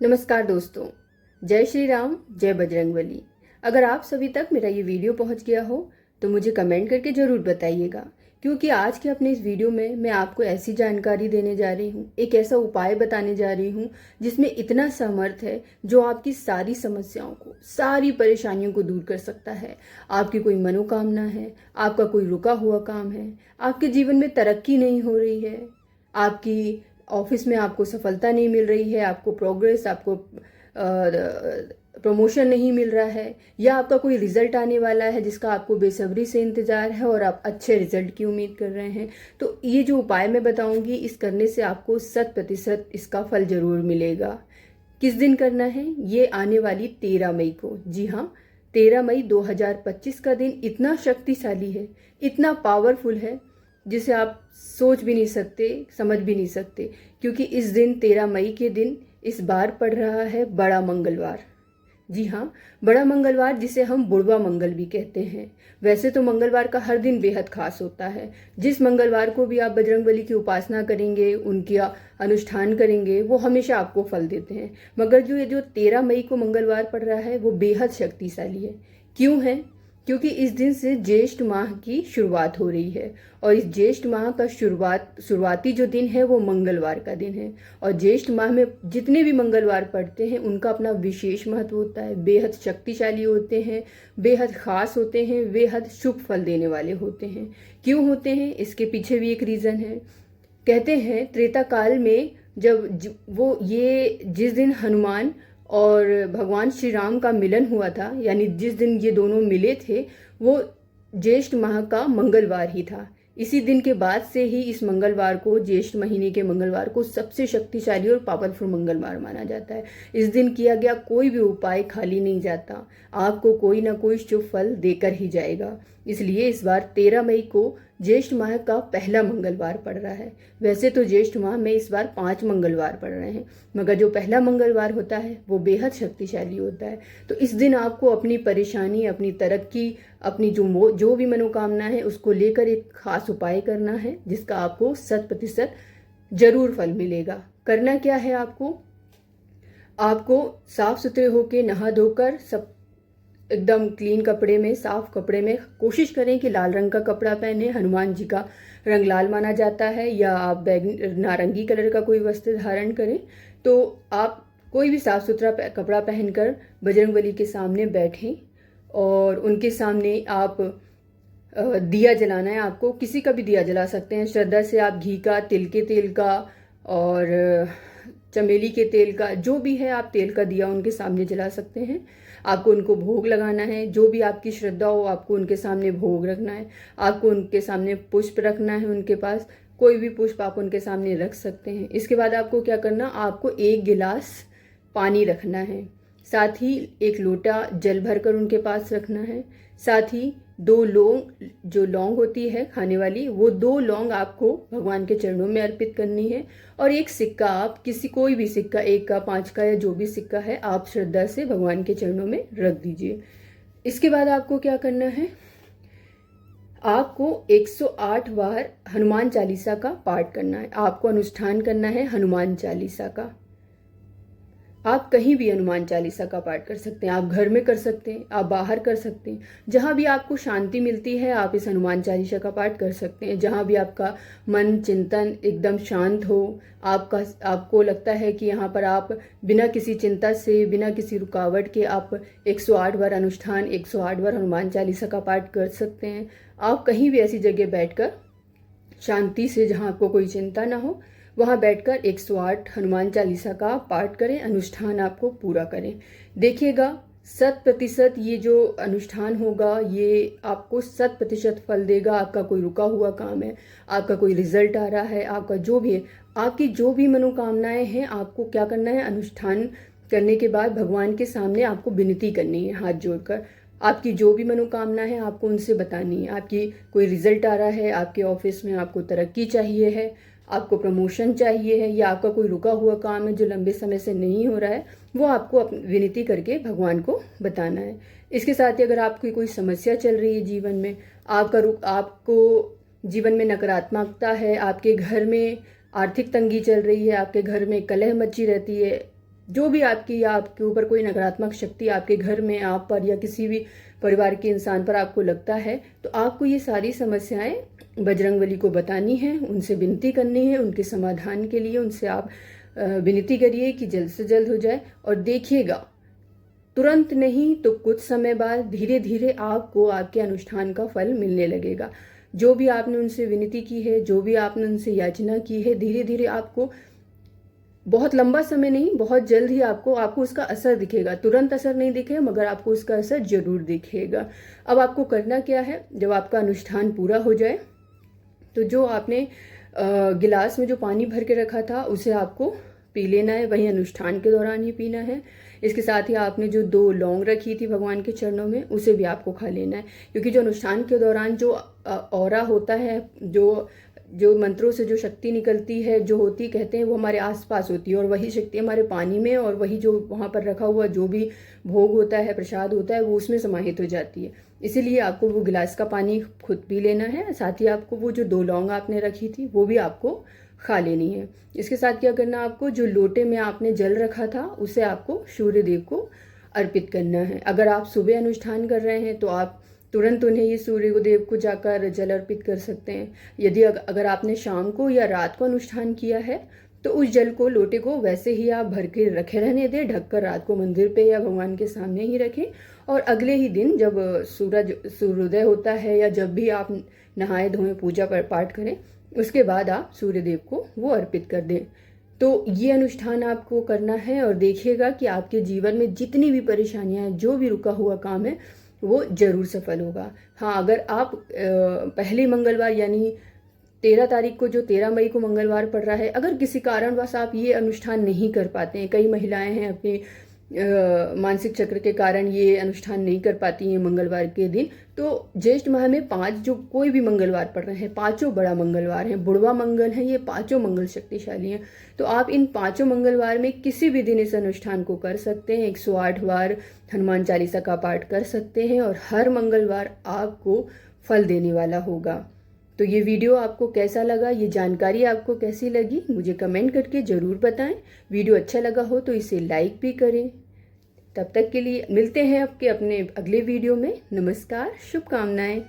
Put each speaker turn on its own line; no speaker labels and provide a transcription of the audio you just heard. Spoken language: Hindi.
नमस्कार दोस्तों, जय श्री राम, जय बजरंगबली। अगर आप सभी तक मेरा ये वीडियो पहुंच गया हो तो मुझे कमेंट करके ज़रूर बताइएगा, क्योंकि आज के अपने इस वीडियो में मैं आपको ऐसी जानकारी देने जा रही हूँ, एक ऐसा उपाय बताने जा रही हूँ जिसमें इतना सामर्थ है जो आपकी सारी समस्याओं को, सारी परेशानियों को दूर कर सकता है। आपकी कोई मनोकामना है, आपका कोई रुका हुआ काम है, आपके जीवन में तरक्की नहीं हो रही है, आपकी ऑफिस में आपको सफलता नहीं मिल रही है, आपको प्रोग्रेस, आपको प्रमोशन नहीं मिल रहा है, या आपका कोई रिजल्ट आने वाला है जिसका आपको बेसब्री से इंतज़ार है और आप अच्छे रिजल्ट की उम्मीद कर रहे हैं, तो ये जो उपाय मैं बताऊंगी, इस करने से आपको 100% इसका फल जरूर मिलेगा। किस दिन करना है? ये आने वाली 13 मई को। जी हाँ, 13 मई 2025 का दिन इतना शक्तिशाली है, इतना पावरफुल है, जिसे आप सोच भी नहीं सकते, समझ भी नहीं सकते, क्योंकि इस दिन 13 मई के दिन इस बार पड़ रहा है बड़ा मंगलवार। जी हाँ, बड़ा मंगलवार, जिसे हम बुढ़वा मंगल भी कहते हैं। वैसे तो मंगलवार का हर दिन बेहद खास होता है। जिस मंगलवार को भी आप बजरंगबली की उपासना करेंगे, उनकी अनुष्ठान करेंगे, वो हमेशा आपको फल देते हैं। मगर जो ये जो 13 मई को मंगलवार पड़ रहा है वो बेहद शक्तिशाली है। क्यों है? क्योंकि इस दिन से ज्येष्ठ माह की शुरुआत हो रही है, और इस ज्येष्ठ माह का शुरुआती जो दिन है वो मंगलवार का दिन है। और ज्येष्ठ माह में जितने भी मंगलवार पड़ते हैं उनका अपना विशेष महत्व होता है, बेहद शक्तिशाली होते हैं, बेहद खास होते हैं, बेहद शुभ फल देने वाले होते हैं। क्यों होते हैं? इसके पीछे भी एक रीज़न है। कहते हैं त्रेता काल में वो ये जिस दिन हनुमान और भगवान श्री राम का मिलन हुआ था, यानी जिस दिन ये दोनों मिले थे, वो ज्येष्ठ माह का मंगलवार ही था। इसी दिन के बाद से ही इस मंगलवार को, ज्येष्ठ महीने के मंगलवार को, सबसे शक्तिशाली और पावरफुल मंगलवार माना जाता है। इस दिन किया गया कोई भी उपाय खाली नहीं जाता, आपको कोई ना कोई शुभ फल देकर ही जाएगा। इसलिए इस बार 13 मई को ज्येष्ठ माह का पहला मंगलवार पड़ रहा है। वैसे तो ज्येष्ठ माह में इस बार 5 मंगलवार पड़ रहे हैं, मगर जो पहला मंगलवार होता है वो बेहद शक्तिशाली होता है। तो इस दिन आपको अपनी परेशानी, अपनी तरक्की, अपनी जो भी मनोकामना है उसको लेकर एक खास उपाय करना है, जिसका आपको 100% जरूर फल मिलेगा। करना क्या है? आपको साफ सुथरे होके, नहा धोकर, सब एकदम क्लीन कपड़े में, साफ कपड़े में, कोशिश करें कि लाल रंग का कपड़ा पहने। हनुमान जी का रंग लाल माना जाता है, या आप नारंगी कलर का कोई वस्त्र धारण करें। तो आप कोई भी साफ सुथरा कपड़ा पहनकर बजरंगबली के सामने बैठें, और उनके सामने आप दिया जलाना है। आपको किसी का भी दिया जला सकते हैं। श्रद्धा से आप घी का, तिल के तेल का और चमेली के तेल का, जो भी है आप तेल का दिया उनके सामने जला सकते हैं। आपको उनको भोग लगाना है, जो भी आपकी श्रद्धा हो आपको उनके सामने भोग रखना है। आपको उनके सामने पुष्प रखना है, उनके पास कोई भी पुष्प आप उनके सामने रख सकते हैं। इसके बाद आपको क्या करना, आपको 1 गिलास पानी रखना है, साथ ही 1 लोटा जल भरकर उनके पास रखना है। साथ ही 2 लौंग, जो लौंग होती है खाने वाली, वो 2 लौंग आपको भगवान के चरणों में अर्पित करनी है। और 1 सिक्का, आप कोई भी सिक्का, 1 का, 5 का, या जो भी सिक्का है, आप श्रद्धा से भगवान के चरणों में रख दीजिए। इसके बाद आपको क्या करना है, आपको 108 बार हनुमान चालीसा का पाठ करना है। आपको अनुष्ठान करना है हनुमान चालीसा का। आप कहीं भी हनुमान चालीसा का पाठ कर सकते हैं। आप घर में कर सकते हैं, आप बाहर कर सकते हैं, जहाँ भी आपको शांति मिलती है आप इस हनुमान चालीसा का पाठ कर सकते हैं। जहाँ भी आपका मन, चिंतन एकदम शांत हो, आपको लगता है कि यहाँ पर आप बिना किसी चिंता से, बिना किसी रुकावट के आप 108 बार अनुष्ठान, 108 बार हनुमान चालीसा का पाठ कर सकते हैं। आप कहीं भी ऐसी जगह बैठकर शांति से, जहाँ आपको कोई चिंता ना हो, वहाँ बैठकर 108 हनुमान चालीसा का पाठ करें, अनुष्ठान आपको पूरा करें। देखिएगा 100% ये जो अनुष्ठान होगा ये आपको 100% फल देगा। आपका कोई रुका हुआ काम है, आपका कोई रिजल्ट आ रहा है, आपका जो भी है, आपकी जो भी मनोकामनाएं हैं, आपको क्या करना है, अनुष्ठान करने के बाद भगवान के सामने आपको विनती करनी है हाथ जोड़कर। आपकी जो भी मनोकामना है आपको उनसे बतानी है। आपकी कोई रिजल्ट आ रहा है, आपके ऑफिस में आपको तरक्की चाहिए है, आपको प्रमोशन चाहिए है, या आपका कोई रुका हुआ काम है जो लंबे समय से नहीं हो रहा है, वो आपको विनती करके भगवान को बताना है। इसके साथ ही अगर आपकी कोई समस्या चल रही है जीवन में, आपको जीवन में नकारात्मकता है, आपके घर में आर्थिक तंगी चल रही है, आपके घर में कलह मची रहती है, जो भी आपकी या आपके ऊपर कोई नकारात्मक शक्ति आपके घर में आप पर या किसी भी परिवार के इंसान पर आपको लगता है, तो आपको ये सारी समस्याएं बजरंगबली को बतानी है, उनसे विनती करनी है, उनके समाधान के लिए उनसे आप विनती करिए कि जल्द से जल्द हो जाए। और देखिएगा, तुरंत नहीं तो कुछ समय बाद धीरे धीरे आपको आपके अनुष्ठान का फल मिलने लगेगा। जो भी आपने उनसे विनती की है, जो भी आपने उनसे याचना की है, धीरे धीरे आपको, बहुत लंबा समय नहीं, बहुत जल्द ही आपको उसका असर दिखेगा। तुरंत असर नहीं दिखेगा, मगर आपको उसका असर जरूर दिखेगा। अब आपको करना क्या है, जब आपका अनुष्ठान पूरा हो जाए तो जो आपने गिलास में जो पानी भर के रखा था उसे आपको पी लेना है, वही अनुष्ठान के दौरान ही पीना है। इसके साथ ही आपने जो 2 लौंग रखी थी भगवान के चरणों में, उसे भी आपको खा लेना है। क्योंकि जो अनुष्ठान के दौरान जो ऑरा होता है, जो मंत्रों से जो शक्ति निकलती है, जो होती कहते हैं वो हमारे आसपास होती है, और वही शक्ति हमारे पानी में, और वही जो वहाँ पर रखा हुआ जो भी भोग होता है, प्रसाद होता है, वो उसमें समाहित हो जाती है। इसीलिए आपको वो गिलास का पानी खुद पी लेना है। साथ ही आपको वो जो 2 लौंग आपने रखी थी वो भी आपको खा लेनी है। इसके साथ क्या करना, आपको जो लोटे में आपने जल रखा था उसे आपको सूर्य देव को अर्पित करना है। अगर आप सुबह अनुष्ठान कर रहे हैं तो आप तुरंत उन्हें ये सूर्य देव को जाकर जल अर्पित कर सकते हैं। यदि अगर आपने शाम को या रात को अनुष्ठान किया है तो उस जल को, लोटे को वैसे ही आप भर के रखे रहने दें, ढककर रात को मंदिर पे या भगवान के सामने ही रखें। और अगले ही दिन जब सूर्योदय होता है या जब भी आप नहाए धोएं, पूजा पाठ करें, उसके बाद आप सूर्य देव को वो अर्पित कर दें। तो ये अनुष्ठान आपको करना है और देखिएगा कि आपके जीवन में जितनी भी परेशानियां हैं, जो भी रुका हुआ काम है, वो जरूर सफल होगा। हाँ, अगर आप पहले मंगलवार यानी 13 तारीख को, जो 13 मई को मंगलवार पड़ रहा है, अगर किसी कारणवश आप ये अनुष्ठान नहीं कर पाते हैं, कई महिलाएं हैं अपने मानसिक चक्र के कारण ये अनुष्ठान नहीं कर पाती हैं मंगलवार के दिन, तो ज्येष्ठ माह में 5 जो कोई भी मंगलवार पड़ रहे हैं, 5 बड़ा मंगलवार हैं, बुढ़वा मंगल हैं, ये 5 मंगल शक्तिशाली हैं। तो आप इन 5 मंगलवार में किसी भी दिन इस अनुष्ठान को कर सकते हैं। 108 बार हनुमान चालीसा का पाठ कर सकते हैं और हर मंगलवार आपको फल देने वाला होगा। तो ये वीडियो आपको कैसा लगा, ये जानकारी आपको कैसी लगी, मुझे कमेंट करके ज़रूर बताएं। वीडियो अच्छा लगा हो तो इसे लाइक भी करें। तब तक के लिए मिलते हैं आपके अपने अगले वीडियो में। नमस्कार, शुभकामनाएं।